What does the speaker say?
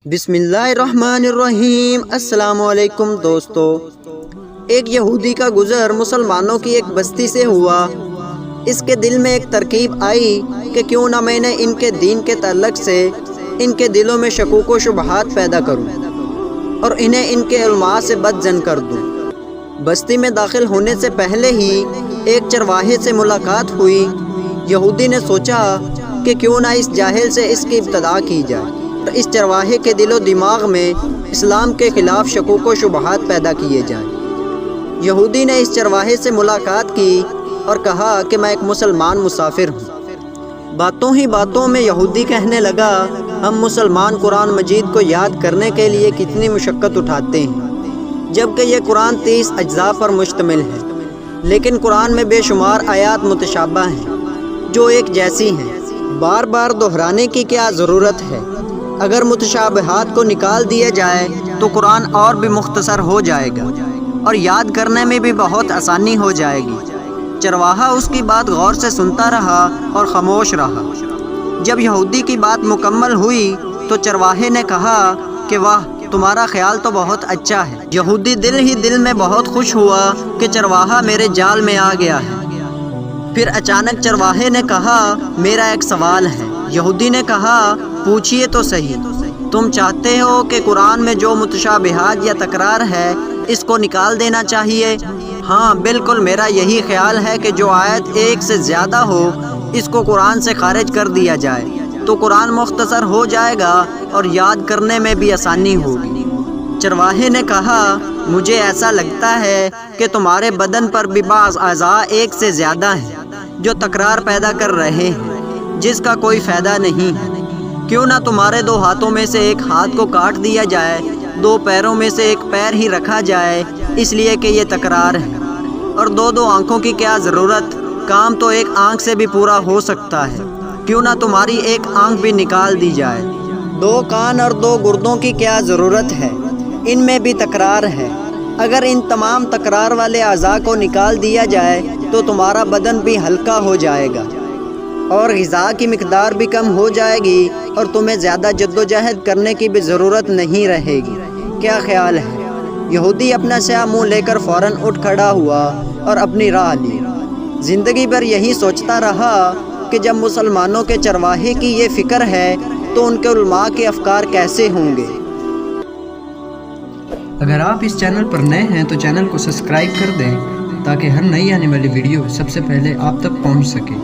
بسم اللہ الرحمن الرحیم۔ السلام علیکم دوستو، ایک یہودی کا گزر مسلمانوں کی ایک بستی سے ہوا۔ اس کے دل میں ایک ترکیب آئی کہ کیوں نہ میں نے ان کے دین کے تعلق سے ان کے دلوں میں شکوک و شبہات پیدا کروں اور انہیں ان کے علماء سے بدظن کر دوں۔ بستی میں داخل ہونے سے پہلے ہی ایک چرواہے سے ملاقات ہوئی۔ یہودی نے سوچا کہ کیوں نہ اس جاہل سے اس کی ابتدا کی جائے اور اس چرواہے کے دل و دماغ میں اسلام کے خلاف شکوک و شبہات پیدا کیے جائیں۔ یہودی نے اس چرواہے سے ملاقات کی اور کہا کہ میں ایک مسلمان مسافر ہوں۔ باتوں ہی باتوں میں یہودی کہنے لگا، ہم مسلمان قرآن مجید کو یاد کرنے کے لیے کتنی مشقت اٹھاتے ہیں، جبکہ یہ قرآن 30 اجزاء پر مشتمل ہے، لیکن قرآن میں بے شمار آیات متشابہ ہیں جو ایک جیسی ہیں، بار بار دہرانے کی کیا ضرورت ہے؟ اگر متشابہات کو نکال دیا جائے تو قرآن اور بھی مختصر ہو جائے گا اور یاد کرنے میں بھی بہت آسانی ہو جائے گی۔ چرواہا اس کی بات غور سے سنتا رہا اور خاموش رہا۔ جب یہودی کی بات مکمل ہوئی تو چرواہے نے کہا کہ واہ، تمہارا خیال تو بہت اچھا ہے۔ یہودی دل ہی دل میں بہت خوش ہوا کہ چرواہا میرے جال میں آ گیا ہے۔ پھر اچانک چرواہے نے کہا، میرا ایک سوال ہے۔ یہودی نے کہا، پوچھئے تو صحیح، تم چاہتے ہو کہ قرآن میں جو متشابہات یا تکرار ہے اس کو نکال دینا چاہیے؟ ہاں بالکل، میرا یہی خیال ہے کہ جو آیت ایک سے زیادہ ہو اس کو قرآن سے خارج کر دیا جائے تو قرآن مختصر ہو جائے گا اور یاد کرنے میں بھی آسانی ہوگی۔ چرواہے نے کہا، مجھے ایسا لگتا ہے کہ تمہارے بدن پر بھی بعض اعضاء ایک سے زیادہ ہیں جو تکرار پیدا کر رہے ہیں جس کا کوئی فائدہ نہیں ہے۔ کیوں نہ تمہارے 2 ہاتھوں میں سے ایک ہاتھ کو کاٹ دیا جائے، 2 پیروں میں سے ایک پیر ہی رکھا جائے، اس لیے کہ یہ تکرار ہے۔ اور 2 آنکھوں کی کیا ضرورت؟ کام تو ایک آنکھ سے بھی پورا ہو سکتا ہے۔ کیوں نہ تمہاری ایک آنکھ بھی نکال دی جائے؟ 2 کان اور 2 گردوں کی کیا ضرورت ہے؟ ان میں بھی تکرار ہے۔ اگر ان تمام تکرار والے اعضاء کو نکال دیا جائے تو تمہارا بدن بھی ہلکا ہو جائے گا اور غذا کی مقدار بھی کم ہو جائے گی اور تمہیں زیادہ جدوجہد کرنے کی بھی ضرورت نہیں رہے گی۔ کیا خیال ہے؟ یہودی اپنا سیاہ منہ لے کر فوراً اٹھ کھڑا ہوا اور اپنی راہ لی۔ زندگی بھر یہی سوچتا رہا کہ جب مسلمانوں کے چرواہے کی یہ فکر ہے تو ان کے علماء کے افکار کیسے ہوں گے۔ اگر آپ اس چینل پر نئے ہیں تو چینل کو سبسکرائب کر دیں تاکہ ہر نئی آنے والی ویڈیو سب سے پہلے آپ تک پہنچ سکے۔